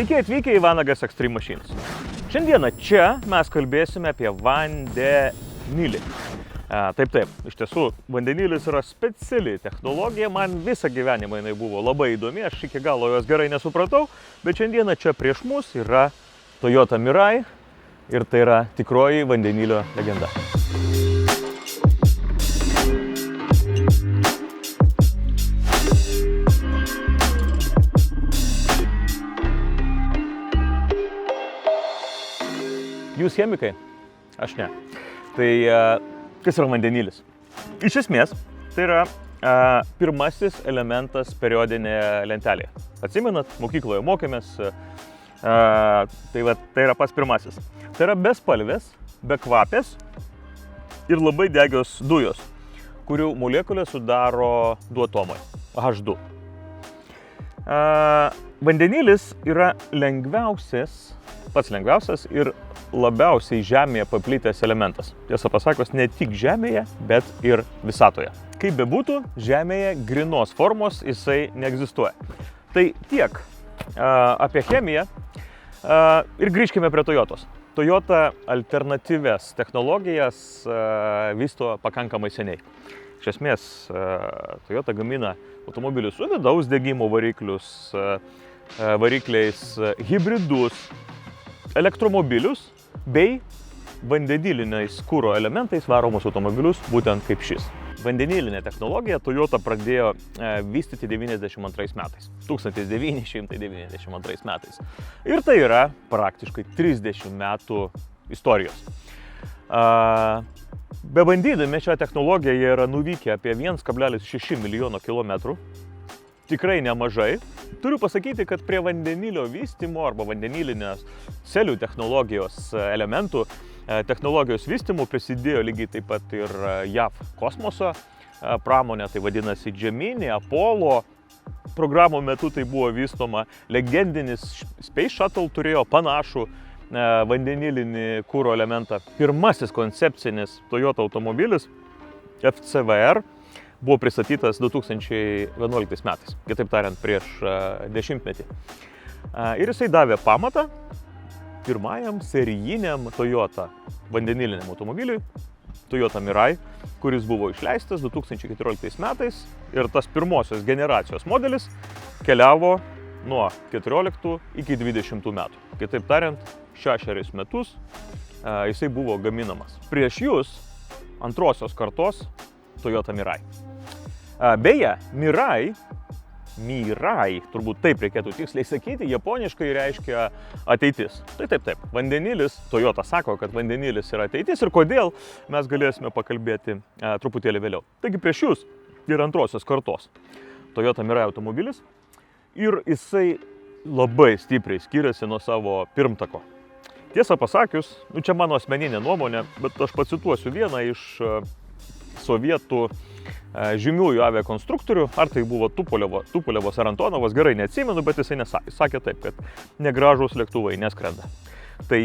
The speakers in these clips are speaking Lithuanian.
Sveiki atvykę į Vanagas Extreme Machines. Šiandieną čia mes kalbėsime apie vandenilį. Taip, iš tiesų, vandenilis yra speciali technologija, man visą gyvenimą jinai buvo labai įdomi, aš iki galo jos gerai nesupratau, bet šiandieną čia prieš mus yra Toyota Mirai ir tai yra tikroji vandenilio legenda. Jūs chemikai? Aš ne. Tai kas yra vandenilis? Iš esmės, tai yra pirmasis elementas periodinėje lentelėje. Atsimenat, mokykloje mokėmės, tai yra pats pirmasis. Tai yra bespalvės, bekvapės ir labai degios dujos, kurių molekulė sudaro du atomai, H2. Vandenilis yra pats lengviausias ir labiausiai Žemėje paplitęs elementas. Tiesą pasakius, ne tik Žemėje, bet ir visatoje. Kaip bebūtų, Žemėje grynos formos jisai neegzistuoja. Tai tiek apie chemiją ir grįžkime prie Toyotos. Toyota alternatyvias technologijas vysto pakankamai seniai. Iš esmės, Toyota gamina automobilius su vidaus degimo varikliais, hibridus, elektromobilius bei vandeniliniais kuro elementais varomus automobilius, būtent kaip šis. Vandenilinę technologiją Toyota pradėjo vystyti 1992 metais. Ir tai yra praktiškai 30 metų istorijos. Bebandydami šią technologiją jie yra nuvykę apie 1,6 milijono kilometrų. Tikrai nemažai. Turiu pasakyti, kad prie vandenilio vystymo arba vandenilinės celių technologijos elementų technologijos vystymo prisidėjo lygiai taip pat ir JAV kosmoso pramonė, tai vadinasi Gemini, Apollo. Programų metu tai buvo vystoma. Legendinis Space Shuttle turėjo panašų vandenilinį kuro elementą. Pirmasis koncepcinis Toyota automobilis FCVR buvo pristatytas 2011 metais, kitaip tariant, prieš dešimtmetį. Ir jisai davė pamatą pirmajam serijiniam Toyota vandeniliniam automobiliui, Toyota Mirai, kuris buvo išleistas 2014 metais ir tas pirmosios generacijos modelis keliavo nuo 14 iki 20 metų. Kitaip tariant, 6 metus jisai buvo gaminamas. Prieš jūs antrosios kartos Toyota Mirai. Beje, Mirai, turbūt taip reikėtų tiksliai sakyti, japoniškai reiškia ateitis. Tai taip. Vandenilis, Toyota sako, kad vandenilis yra ateitis ir kodėl mes galėsime pakalbėti truputėlį vėliau. Taigi prieš jūs yra antrosios kartos Toyota Mirai automobilis ir jisai labai stipriai skiriasi nuo savo pirmtako. Tiesą pasakius, čia mano asmeninė nuomonė, bet aš pacituosiu vieną iš sovietų žymiųjų aviakonstruktorių, ar tai buvo Tupolevas ar Antonovas, gerai neatsimenu, bet jisai sakė taip, kad negražūs lėktuvai neskrenda. Tai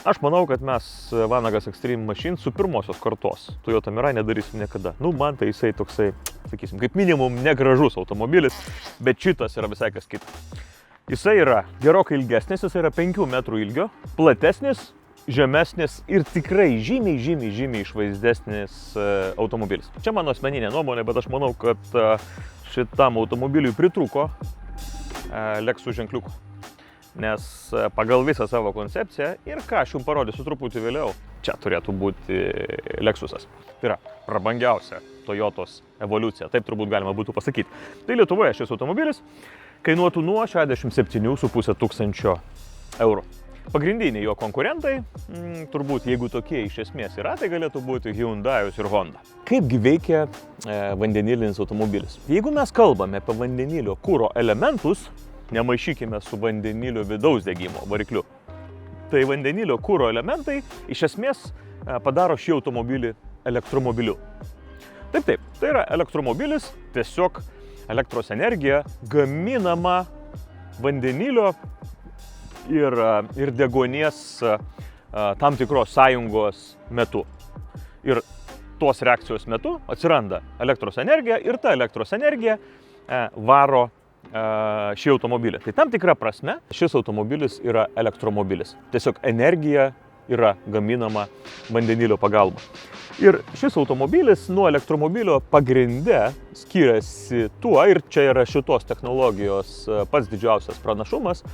aš manau, kad mes Vanagas Extreme Machines su pirmosios kartos Toyota Mirai nedarysim niekada. Man tai jisai toksai, sakysim, kaip minimum negražus automobilis, bet šitas yra visai kas kita. Jisai yra gerokai ilgesnis, jisai yra 5 metrų ilgio, platesnis, žemesnis ir tikrai žymiai išvaizdesnis automobilis. Čia mano asmeninė nuomonė, bet aš manau, kad šitam automobiliui pritrūko Lexus ženkliuko. Nes pagal visą savo koncepciją ir ką aš jums parodysiu truputį vėliau, čia turėtų būti Lexusas. Tai yra prabangiausia Toyotos evoliucija, taip turbūt galima būtų pasakyti. Tai Lietuvoje šis automobilis kainuotų nuo 67,5 tūkstančio eurų. Pagrindiniai jo konkurentai, turbūt jeigu tokie iš esmės yra, tai galėtų būti Hyundai'us ir Honda. Kaipgi veikia vandenilinis automobilis? Jeigu mes kalbame apie vandenilio kuro elementus, nemaišykime su vandenilio vidaus degimo varikliu. Tai vandenilio kuro elementai iš esmės padaro šį automobilį elektromobiliu. Taip, tai yra elektromobilis, tiesiog elektros energija gaminama vandenilio ir deguonies tam tikros sąjungos metu. Ir tos reakcijos metu atsiranda elektros energija ir ta elektros energija varo šį automobilį. Tai tam tikra prasme šis automobilis yra elektromobilis. Tiesiog energija yra gaminama vandenilio pagalba. Ir šis automobilis nuo elektromobilio pagrinde skiriasi tuo, ir čia yra šitos technologijos pats didžiausias pranašumas,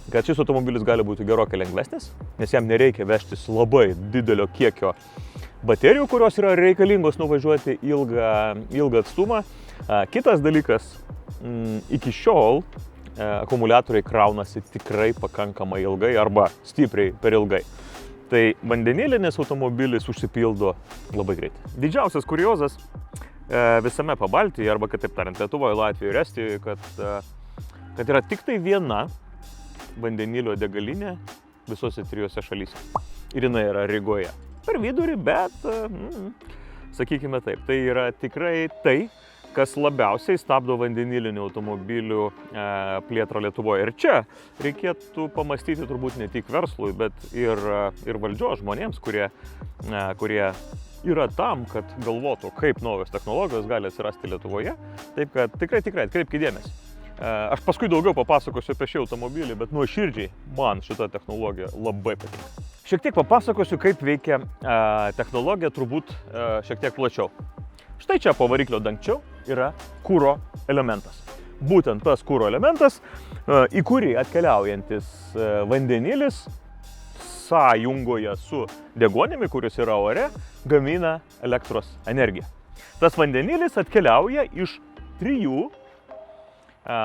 kad šis automobilis gali būti gerokai lengvesnis, nes jam nereikia vežtis labai didelio kiekio baterijų, kurios yra reikalingos nuvažiuoti ilgą atstumą. Kitas dalykas, iki šiol akumuliatoriai kraunasi tikrai pakankamai ilgai arba stipriai per ilgai. Tai vandenilinis automobilis užsipildo labai greitai. Didžiausias kuriozas visame Pabaltyje, arba kitaip tariant, Lietuvoje, Latvijoje ir Estijoje, kad yra tik tai viena vandenilio degalinė visose trijose šalyse. Ir jinai yra Rygoje. Per vidurį, bet, sakykime taip, tai yra tikrai tai, kas labiausiai stabdo vandenilinių automobilių plėtrą Lietuvoje. Ir čia reikėtų pamastyti turbūt ne tik verslui, bet ir valdžios žmonėms, kurie yra tam, kad galvotų, kaip naujos technologijos gali atsirasti Lietuvoje. Taip kad tikrai atkreipkite dėmesį. Aš paskui daugiau papasakosiu apie šį automobilį, bet nuoširdžiai man šita technologija labai patinka. Šiek tiek papasakosiu, kaip veikia technologija, turbūt šiek tiek plačiau. Štai čia po variklio dangčio yra kuro elementas. Būtent tas kuro elementas, į kurį atkeliaujantis vandenilis sąjungoje su deguonimi, kuris yra ore, gamina elektros energiją. Tas vandenilis atkeliauja iš 3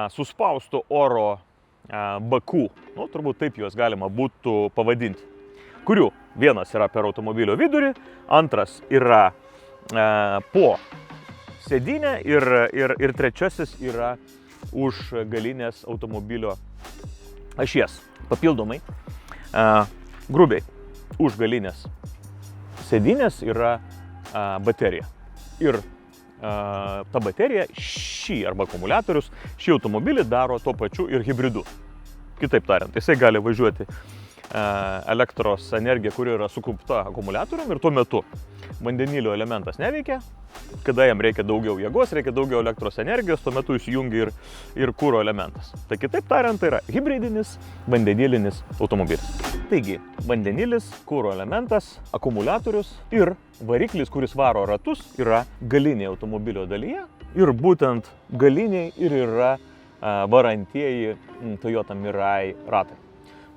suspausto oro bakų, turbūt taip juos galima būtų pavadinti, kurių vienas yra per automobilio vidurį, antras yra po sėdynę ir trečiasis yra už galinės automobilio ašies. Papildomai, grubiai, už galinės sėdynės yra baterija. Ir ta baterija, arba akumuliatorius, šį automobilį daro tuo pačiu ir hibridu. Kitaip tariant, jisai gali važiuoti elektros energiją, kuri yra sukaupta akumuliatorium, ir tuo metu vandenilio elementas neveikia. Kada jam reikia daugiau jėgos, reikia daugiau elektros energijos, tuo metu įsijungia ir kuro elementas. Tai kitaip tariant, tai yra hibridinis vandenilinis automobilis. Taigi, vandenilis, kuro elementas, akumuliatorius ir variklis, kuris varo ratus, yra galinė automobilio dalyje. Ir būtent galiniai ir yra varantieji Toyota Mirai ratai.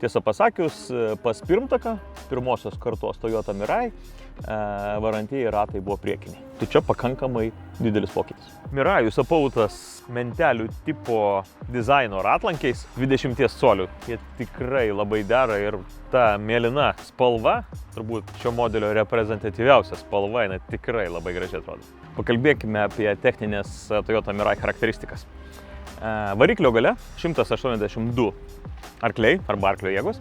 Tiesą pasakius, pas pirmtaką, pirmosios kartos Toyota Mirai, varantieji ratai buvo priekiniai. Tai čia pakankamai didelis pokytis. Mirajus apautas mentelių tipo dizaino ratlankiais 20 colių. Jie tikrai labai dera ir ta mėlyna spalva, turbūt šio modelio reprezentatyviausia spalva, jinai tikrai labai gražiai atrodo. Pakalbėkime apie techninės Toyota Mirai charakteristikas. Variklio gale 182 arkliai arba arklio jėgos.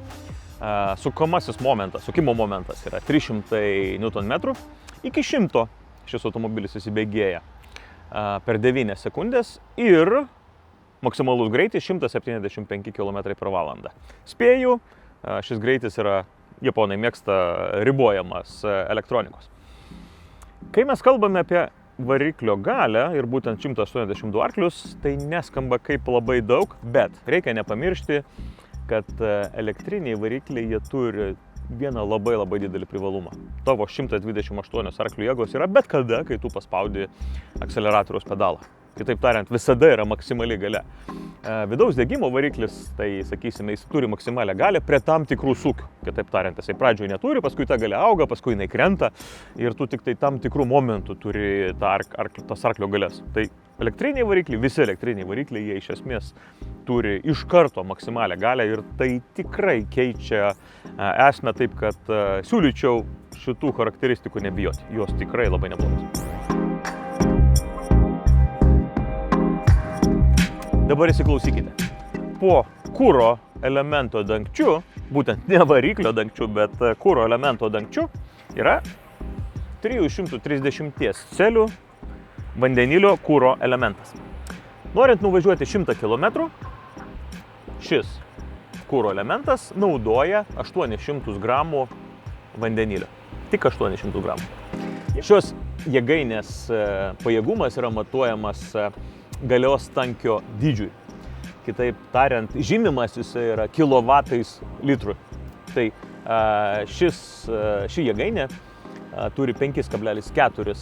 Sukimo momentas yra 300 Nm. Iki 100 šis automobilis įsibėgėja per 9 sekundės ir maksimalus greitis 175 km/h. Spėju, šis greitis yra, japonai mėgsta, ribojamas elektronikos. Kai mes kalbame apie variklio galią ir būtent 182 arklius, tai neskamba kaip labai daug, bet reikia nepamiršti, kad elektriniai varikliai jie turi vieną labai didelį privalumą. Tavo 128 arklių jėgos yra bet kada, kai tu paspaudi akceleratoriaus pedalą. Kitaip tariant, visada yra maksimali galia. Vidaus degimo variklis, tai sakysime, jis turi maksimalią galią prie tam tikrų sūkių. Kitaip tariant, jisai pradžioje neturi, paskui ta galia auga, paskui jinai krenta ir tu tik tai tam tikrų momentų turi tas arklio galias. Tai elektriniai varikliai, visi elektriniai varikliai, jie iš esmės turi iš karto maksimalią galią ir tai tikrai keičia esmę, taip kad siūlyčiau šitų charakteristikų nebijoti. Jos tikrai labai neblogos. Dabar įsiklausykite. Po kuro elemento dangčiu, būtent ne variklio dangčiu, bet kuro elemento dangčiu, yra 330 celių vandenilio kuro elementas. Norint nuvažiuoti 100 km, šis kuro elementas naudoja 800 gramų vandenilio. Tik 800 gramų. Šios jėgainės pajėgumas yra matuojamas galios tankio dydžiui. kitaip tariant, žymimas jisai yra kilovatais litrui. Tai ši jėgainė turi 5,4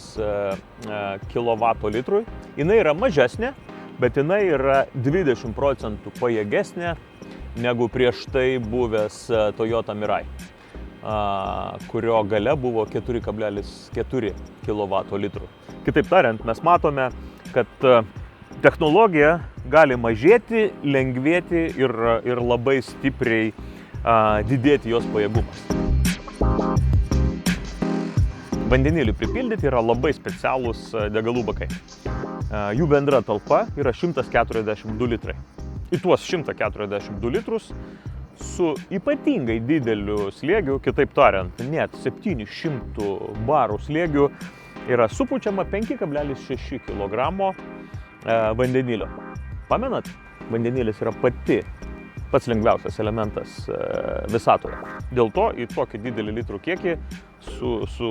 kW litrui. Jinai yra mažesnė, bet jinai yra 20% pajėgesnė negu prieš tai buvęs Toyota Mirai, kurio galia buvo 4,4 kW litrų. Kitaip tariant, mes matome, kad technologija gali mažėti, lengvėti ir labai stipriai didėti jos pajėgumas. Vandeniliui pripildyti yra labai specialūs degalų bakai. Jų bendra talpa yra 142 litrai. Į tuos 142 litrus su ypatingai dideliu slėgiu, kitaip tariant, net 700 barų slėgiu, yra supučiama 5,6 kg vandenilio. Pamenat, vandenilis yra pats lengviausias elementas visatoje. Dėl to į tokį didelį litrų kiekį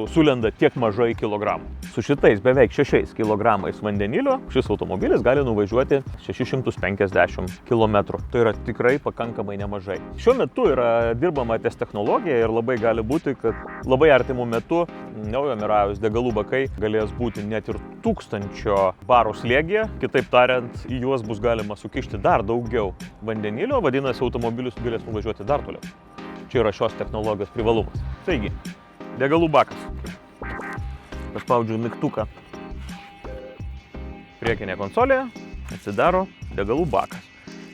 sulenda tiek mažai kilogramų. Su šitais beveik 6 kg vandenilio šis automobilis gali nuvažiuoti 650 km. Tai yra tikrai pakankamai nemažai. Šiuo metu yra dirbama ties technologija ir labai gali būti, kad labai artimų metu naujo Mirajaus degalų bakai galės būti net ir 1000 barų slėgyje. Kitaip tariant, į juos bus galima sukišti dar daugiau vandenilio, vadinasi, automobilis galės nuvažiuoti dar toliau. Čia yra šios technologijos privalumas. Taigi, degalų bakas. Paspaudžiu mygtuką. Priekinė konsolė, atsidaro degalų bakas.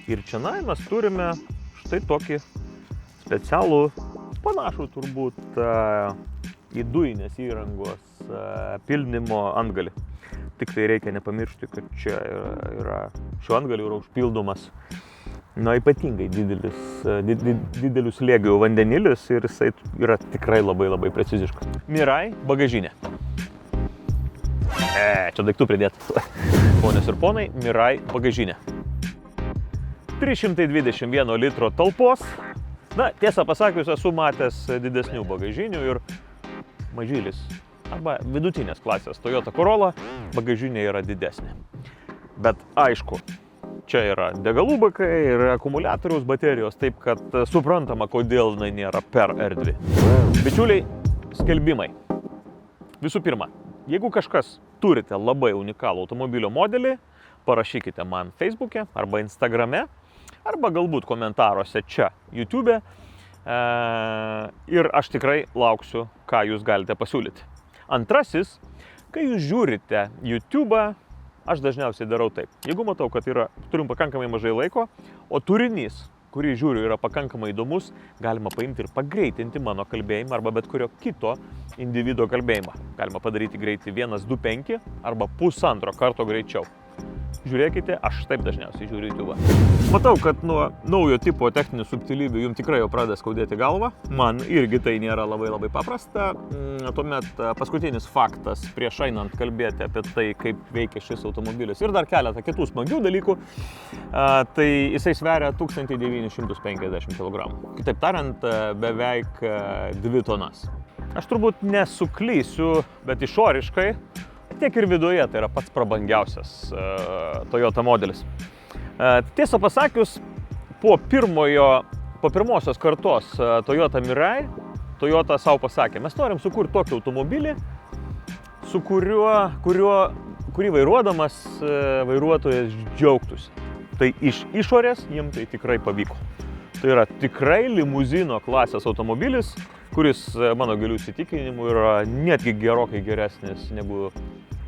Ir čia mes turime štai tokį specialų, panašų turbūt į dujinės įrangos pildimo antgalį. Tik tai reikia nepamiršti, kad čia yra šiuo antgaliu yra užpildomas ypatingai didelių slėgių vandenilis ir jisai yra tikrai labai preciziškas. Mirai bagažinė. Čia daiktų pridėta. Ponios ir ponai, Mirai bagažinė. 321 litro talpos. Tiesą pasakius, esu matęs didesnių bagažinių ir mažylis arba vidutinės klasės Toyota Corolla bagažinė yra didesnė. Bet aišku, čia yra degalų bakai ir akumuliatoriaus baterijos, taip kad suprantama, kodėl jinai nėra per erdvi. Bičiuliai, skelbimai. Visų pirma, jeigu kažkas turite labai unikalų automobilio modelį, parašykite man Facebook'e arba Instagram'e, arba galbūt komentaruose čia YouTube'e ir aš tikrai lauksiu, ką jūs galite pasiūlyti. Antrasis, kai jūs žiūrite YouTube'ą, aš dažniausiai darau taip. Jeigu matau, kad turim pakankamai mažai laiko, o turinys, kurį žiūriu, yra pakankamai įdomus, galima paimti ir pagreitinti mano kalbėjimą arba bet kurio kito individo kalbėjimą. Galima padaryti greitį 1,2,5 arba 1,5 karto greičiau. Žiūrėkite, aš taip dažniausiai žiūriu YouTube'ą. Matau, kad nuo naujo tipo techninių subtilybių jums tikrai jau pradeda skaudėti galvą. Man irgi tai nėra labai paprasta. Tuomet paskutinis faktas, prieš einant kalbėti apie tai, kaip veikia šis automobilis ir dar keletą kitų smagių dalykų, tai jisai sveria 1950 kg. Kitaip tariant, beveik 2 tonas. Aš turbūt nesuklysiu, bet išoriškai, tiek ir viduje tai yra pats prabangiausias Toyota modelis. Tiesą pasakius, po pirmosios kartos Toyota Mirai, Toyota savo pasakė, mes norim sukurti tokį automobilį, su kurį vairuodamas vairuotojas džiaugtųsi. Tai iš išorės jiems tai tikrai pavyko. Tai yra tikrai limuzino klasės automobilis, kuris, mano gilių įsitikinimu, yra netgi gerokai geresnis negu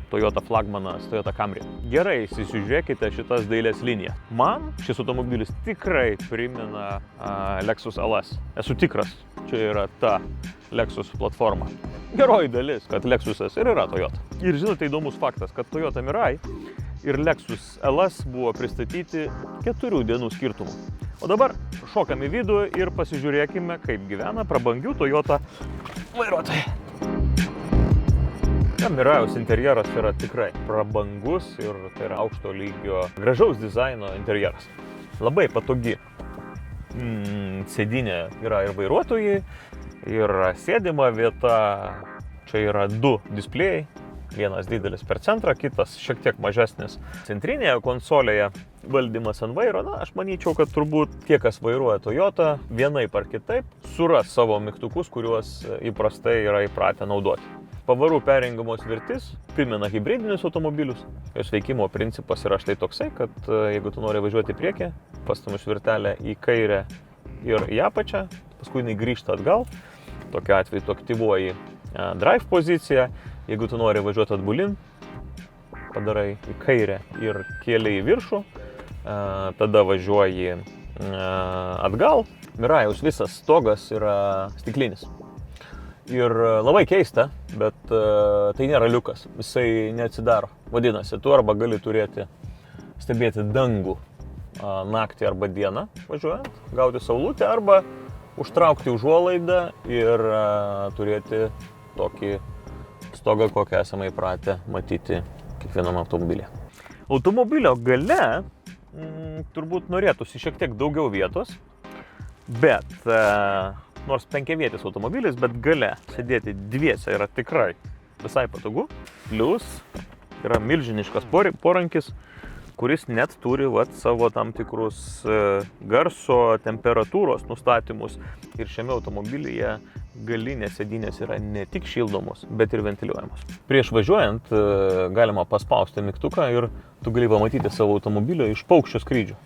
Toyota flagmanas, Toyota Camry. Gerai įsižiūrėkite šitas dailės liniją. Man šis automobilis tikrai primena Lexus LS. Esu tikras, čia yra ta Lexus platforma. Geroji dalis, kad Lexusas ir yra Toyota. Ir žinote, įdomus faktas, kad Toyota Mirai ir Lexus LS buvo pristatyti 4 dienų skirtumu. O dabar šokam į vidų ir pasižiūrėkime, kaip gyvena prabangių Toyota vairuotojai. Mirajaus interjeras yra tikrai prabangus ir tai yra aukšto lygio, gražaus dizaino interjeras. Labai patogi sėdynė yra ir vairuotojai, ir sėdima vieta. Čia yra 2 displėjai, Vienas didelis per centrą, kitas šiek tiek mažesnis centrinėje konsolėje. Valdymas ant vairo, aš manyčiau, kad turbūt tie, kas vairuoja Toyota, vienaip ar kitaip suras savo mygtukus, kuriuos įprastai yra įpratę naudoti. Pavarų perjungimo svirtis primena hibridinius automobilius. Jos veikimo principas yra štai toksai, kad jeigu tu nori važiuoti į priekį, pastumi svirtelę į kairę ir į apačią, paskui jinai grįžta atgal. Tokiu atveju tu aktyvuoji drive poziciją. Jeigu tu nori važiuoti atbulin, padarai į kairę ir kėlė į viršų, tada važiuoji atgal. Mirajaus visas stogas yra stiklinis. Ir labai keista, bet tai nėra liukas, jisai neatsidaro. Vadinasi, tu arba gali stebėti dangų naktį arba dieną važiuojant, gauti saulutę, arba užtraukti užuolaidą ir turėti tokį stogą, kokią esame įpratę matyti kiekvienam automobilė. Automobilio gale turbūt norėtųsi šiek tiek daugiau vietos, bet nors 5-vietis automobilis, bet gale sėdėti dviese yra tikrai visai patogu. Plius yra milžiniškas porankis, kuris net turi savo tam tikrus garso, temperatūros nustatymus. Ir šiame automobilyje galinės sėdynės yra ne tik šildomos, bet ir ventiliuojamos. Prieš važiuojant galima paspausti mygtuką ir tu gali pamatyti savo automobilio iš paukščio skrydžio.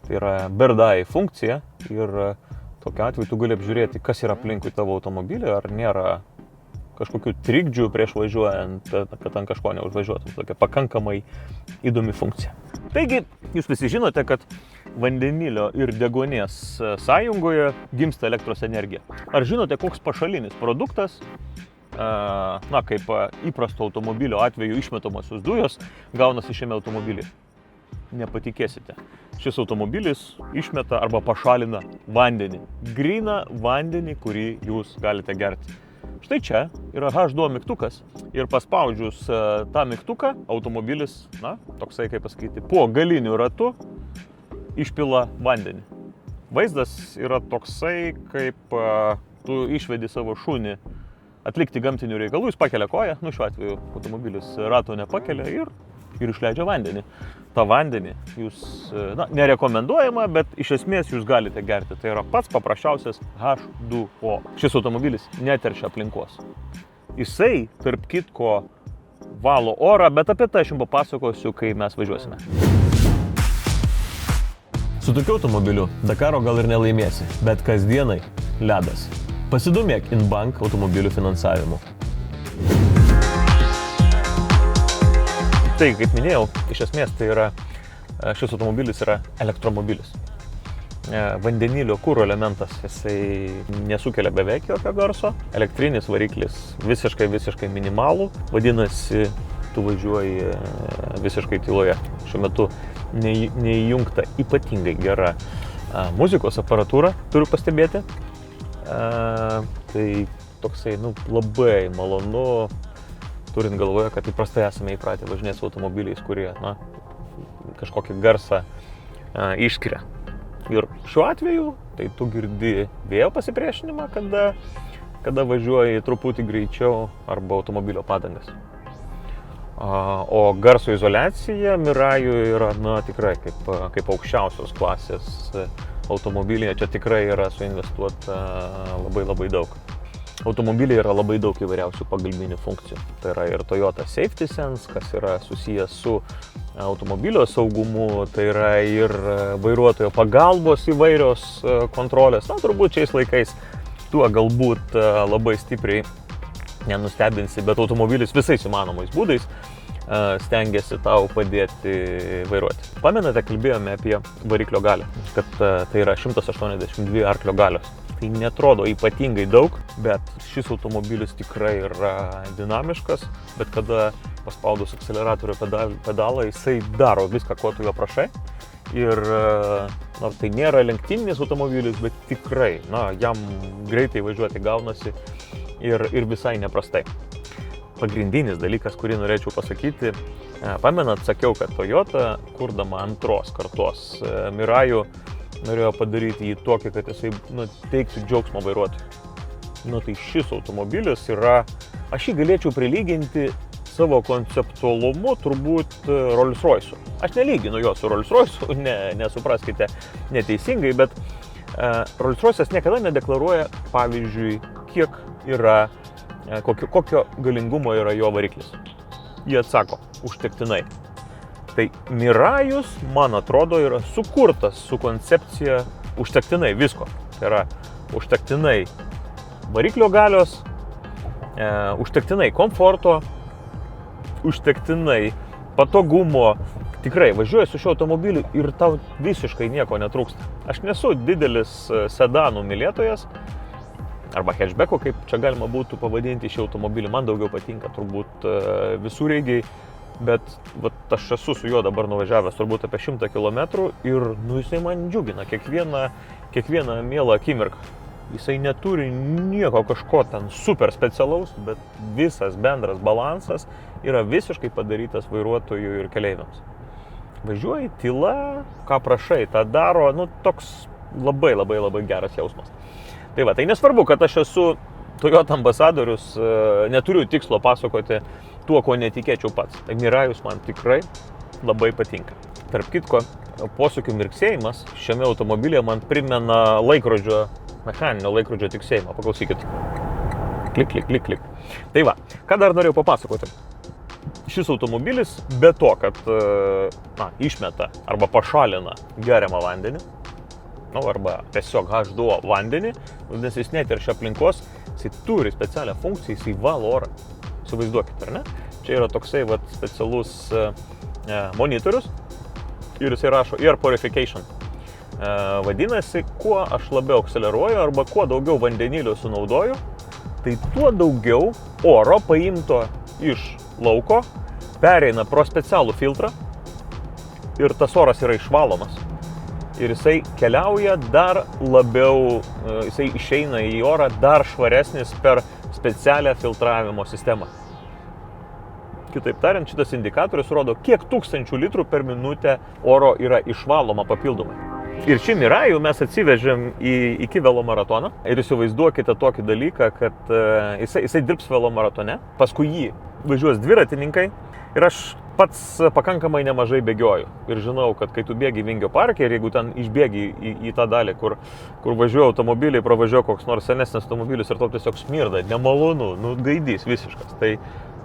Tai yra bird eye funkcija ir tokiu atveju tu gali apžiūrėti, kas yra aplinkui tavo automobilį, ar nėra kažkokių trikdžių prieš važiuojant, kad ant kažko neužvažiuotum. Tokia pakankamai įdomi funkcija. Taigi, jūs visi žinote, kad vandenilio ir deguonies sąjungoje gimsta elektros energija. Ar žinote, koks pašalinis produktas, kaip įprasto automobilio atveju išmetamosios dujos, gaunasi šiame automobilyje? Nepatikėsite. Šis automobilis išmeta arba pašalina vandenį. Gryną vandenį, kurį jūs galite gerti. Štai čia yra H2 mygtukas ir paspaudžius tą mygtuką automobilis, toksai, kaip pasakyti, po galiniu ratu išpila vandenį. Vaizdas yra toksai, kaip tu išvedi savo šunį atlikti gamtinių reikalų, jis pakelia koją, šiuo atveju automobilis rato nepakelia ir išleidžia vandenį. Ta vandenį jūs, nerekomenduojama, bet iš esmės jūs galite gerti. Tai yra pats paprasčiausias H2O. Šis automobilis neteršia aplinkos. Jisai, tarp kitko, valo orą, bet apie tai aš jums papasakosiu, kai mes važiuosime. Su tokiu automobiliu Dakaro gal ir nelaimėsi, bet kasdienai ledas. Pasidomėk InBank automobilių finansavimu. Tai, kaip minėjau, iš esmės šis automobilis yra elektromobilis. Vandenilio kuro elementas, jisai nesukelia beveik jokio garso. Elektrinis variklis visiškai minimalų, vadinasi, tu važiuoji visiškai tyloje. Šiuo metu neįjungta ypatingai gera muzikos aparatūra, turiu pastebėti. Tai toksai, labai malonu, turint galvoje, kad įprastai esame įpratę važinėti su automobiliais, kurie, kažkokį garsą išskiria. Ir šiuo atveju, tai tu girdi vėjo pasipriešinimą, kada važiuoji truputį greičiau arba automobilio padangas. O garso izoliacija Mirajui yra, tikrai kaip aukščiausios klasės automobilyje. Čia tikrai yra suinvestuota labai daug. Automobilyje yra labai daug įvairiausių pagalbinių funkcijų. Tai yra ir Toyota Safety Sense, kas yra susijęs su automobilio saugumu, tai yra ir vairuotojo pagalbos įvairios kontrolės. Turbūt šiais laikais tuo galbūt labai stipriai nenustebinsi, bet automobilis visais įmanomais būdais stengiasi tau padėti vairuoti. Pamenate, kalbėjome apie variklio galią, kad tai yra 182 arklio galios. Tai netrodo ypatingai daug, bet šis automobilis tikrai yra dinamiškas, bet kada paspaudus akceleratorių pedalą, jisai daro viską, ko tu jo prašai. Ir tai nėra lenktyninis automobilis, bet tikrai, jam greitai važiuoti gaunasi ir visai neprastai. Pagrindinis dalykas, kurį norėčiau pasakyti, pamenat, sakiau, kad Toyota, kurdama antros kartos Mirajų, norėjo padaryti jį tokį, kad jisai teiktų džiaugsmo vairuotojui. Tai šis automobilis yra, aš jį galėčiau prilyginti savo konceptualumu turbūt Rolls Royce'u. Aš nelyginu jo su Rolls Royce'u, nesupraskite neteisingai, bet Rolls Royce'as niekada nedeklaruoja, pavyzdžiui, kiek yra, kokio galingumo yra jo variklis. Jie atsako, užtektinai. Tai Mirajus, man atrodo, yra sukurtas su koncepcija užtektinai visko. Tai yra užtektinai variklio galios, užtektinai komforto, užtektinai patogumo. Tikrai, važiuoji su šiuo automobiliu ir tau visiškai nieko netrūksta. Aš nesu didelis sedanų mylėtojas, arba hatchbacko, kaip čia galima būtų pavadinti šį automobilį. Man daugiau patinka turbūt visureigiai, bet aš esu su juo dabar nuvažiavęs turbūt apie 100 km ir jisai man džiugina kiekvieną mielą akimirką. Jisai neturi nieko kažko ten super specialaus, bet visas bendras balansas yra visiškai padarytas vairuotojų ir keleiviams. Važiuoji, tyla, ką prašai, tą daro, toks labai geras jausmas. Tai va, tai nesvarbu, kad aš esu Toyota ambasadorius, neturiu tikslo pasakoti tuo, ko netikėčiau pats. Tai Mirajus man tikrai labai patinka. Tarp kitko, posūkių mirksėjimas šiame automobilyje man primena mechaninio laikrodžio tiksėjimą. Paklausykit. Klik, klik, klik, klik. Tai va, ką dar norėjau papasakoti. Šis automobilis, be to, kad išmeta arba pašalina geriamą vandenį, arba tiesiog H2O vandenį, nes jis neteršia aplinkos, jis turi specialią funkciją, jis valo orą. Įsivaizduokit, ar ne? Čia yra toksai specialus monitorius ir jis rašo Air Purification. Vadinasi, kuo aš labiau akceleruoju arba kuo daugiau vandenilio sunaudoju, tai tuo daugiau oro paimto iš lauko pereina pro specialų filtrą ir tas oras yra išvalomas. Ir jisai keliauja dar labiau, jisai išeina į orą dar švaresnis per specialią filtravimo sistemą. Kitaip tariant, šitas indikatorius rodo, kiek tūkstančių litrų per minutę oro yra išvaloma papildomai. Ir šį Mirajų mes atsivežėm iki velomaratoną ir įsivaizduokite tokį dalyką, kad jisai dirbs velomaratone, paskui jį važiuos dviratininkai ir aš pats pakankamai nemažai bėgioju. Ir žinau, kad kai tu bėgi Vingio parke ir jeigu ten išbėgi į tą dalį, kur važiuoja automobiliai, pravažiuoja koks nors senesnis automobilis ir tau tiesiog smirda, nemalonu, gaidys visiškas.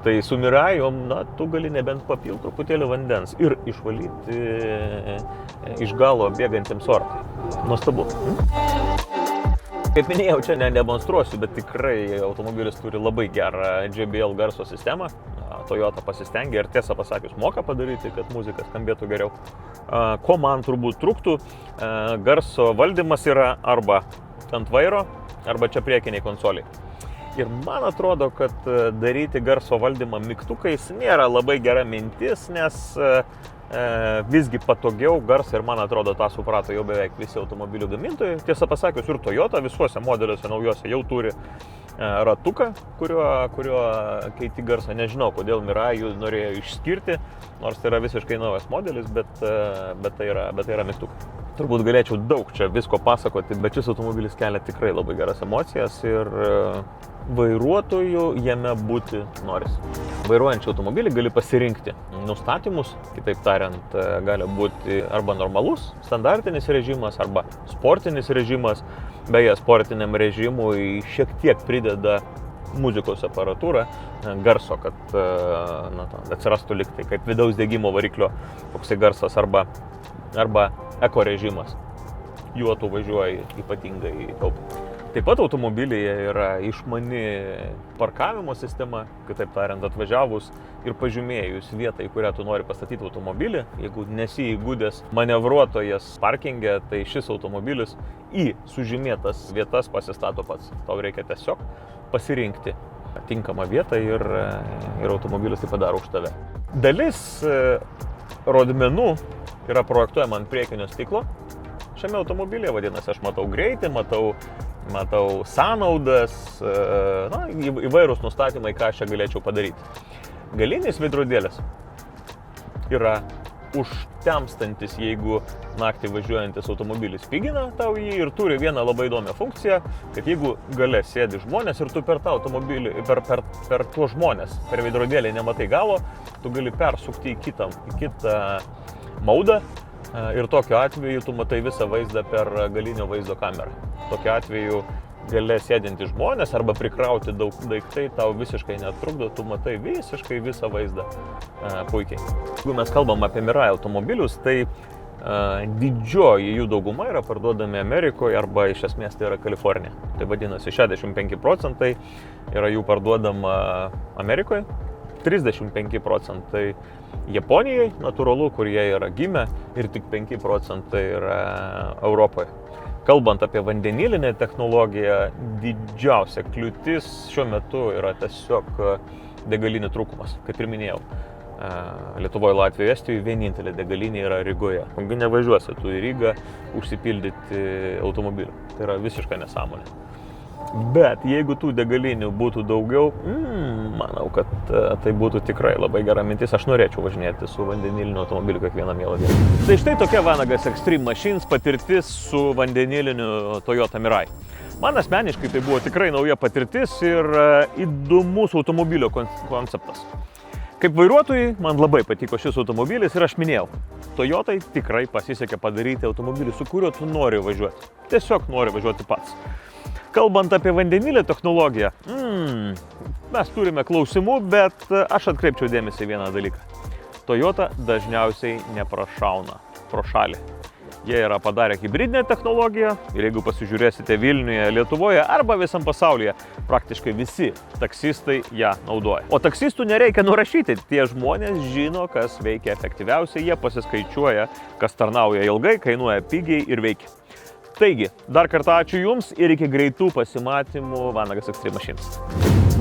Tai su Mirajom, tu gali nebent papilti truputėlį vandens ir išvalyti iš galo bėgantiems orą. Nuostabu. Kaip minėjau, čia nedemonstruosiu, bet tikrai automobilis turi labai gerą JBL garso sistemą. Toyota pasistengė ir tiesą pasakius moka padaryti, kad muzika skambėtų geriau. Ko man turbūt trūktų, garso valdymas yra arba ant vairo, arba čia priekiniai konsoliai. Ir man atrodo, kad daryti garso valdymą mygtukais nėra labai gera mintis, nes visgi patogiau garsą ir man atrodo tą suprato jau beveik visi automobilių gamintojai. Tiesą pasakius, ir Toyota visuose modeliuose naujose jau turi ratuką, kuriuo keiti garsą. Nežinau, kodėl Mirajų norėjo išskirti, nors tai yra visiškai naujas modelis, bet tai yra mygtukai. Turbūt galėčiau daug čia visko pasakoti, bet šis automobilis kelia tikrai labai geras emocijas ir vairuotojų jame būti norisi. Vairuojant šį automobilį gali pasirinkti nustatymus, kitaip tariant, gali būti arba normalus, standartinis režimas, arba sportinis režimas. Beje, sportiniam režimui šiek tiek prideda muzikos aparatūrą, garso, kad atsirastų liktai kaip vidaus degimo variklio koksai garsas arba eko režimas. Juo tu važiuoji ypatingai taupiai. Taip pat automobilyje yra išmani parkavimo sistema, kitaip tariant, atvažiavus ir pažymėjus vietą, į kurią tu nori pastatyti automobilį. Jeigu nesi įgudęs manevruotojas parkinge, tai šis automobilis į sužymėtas vietas pasistato pats. Tau reikia tiesiog pasirinkti tinkamą vietą ir automobilis tai padaro už tave. Dalis rodmenų yra projektuojama ant priekinio stiklo. Šiame automobilyje, vadinasi, aš matau greitį, matau sąnaudas, įvairūs nustatymai, ką aš čia galėčiau padaryti. Galinis veidrodėlis yra užtemstantis, jeigu naktį važiuojantis automobilis pigina tau jį ir turi vieną labai įdomią funkciją, kad jeigu gale sėdi žmonės ir tu per tą automobilį, per tuos žmonės, per veidrodėlį nematai galo, tu gali persukti į kitą maudą ir tokiu atveju tu matai visą vaizdą per galinio vaizdo kamerą. Tokiu atveju gale sėdinti žmonės arba prikrauti daug daiktai tau visiškai netrukdo, tu matai visiškai visą vaizdą puikiai. Jeigu mes kalbam apie Mirai automobilius, tai didžioji jų dauguma yra parduodami Amerikoje arba iš esmės tai yra Kalifornija. Tai vadinasi 65% yra jų parduodama Amerikoje, 35% Japonijai, natūralu, kur jie yra gimę, ir tik 5% yra Europoje. Kalbant apie vandenilinę technologiją, didžiausia kliūtis šiuo metu yra tiesiog degalinių trūkumas, kaip ir minėjau. Lietuvoje, Latvijoje, Estijoje vienintelė degalinė yra Rygoje. Nevažiuosi tu į Rygą užsipildyti automobilių. Tai yra visiška nesąmonė. Bet jeigu tų degalinių būtų daugiau, manau, kad tai būtų tikrai labai gera mintis. Aš norėčiau važinėti su vandeniliniu automobiliu kiekvieną mielą dieną. Tai štai tokia Vanagas Extreme Machines patirtis su vandeniliniu Toyota Mirai. Man asmeniškai tai buvo tikrai nauja patirtis ir įdomus automobilio konceptas. Kaip vairuotojai, man labai patiko šis automobilis ir aš minėjau, Toyotai tikrai pasisekė padaryti automobilį, su kuriuo tu nori važiuoti. Tiesiog nori važiuoti pats. Kalbant apie vandenilę technologiją, mes turime klausimų, bet aš atkreipčiau dėmesį vieną dalyką. Toyota dažniausiai neprašauna pro šalį. Jie yra padarę hibridinę technologiją ir jeigu pasižiūrėsite Vilniuje, Lietuvoje arba visam pasaulyje, praktiškai visi taksistai ją naudoja. O taksistų nereikia nurašyti, tie žmonės žino, kas veikia efektyviausiai, jie pasiskaičiuoja, kas tarnauja ilgai, kainuoja pigiai ir veikia. Taigi, dar kartą ačiū Jums ir iki greitų pasimatymų Vanagas Extreme Machines.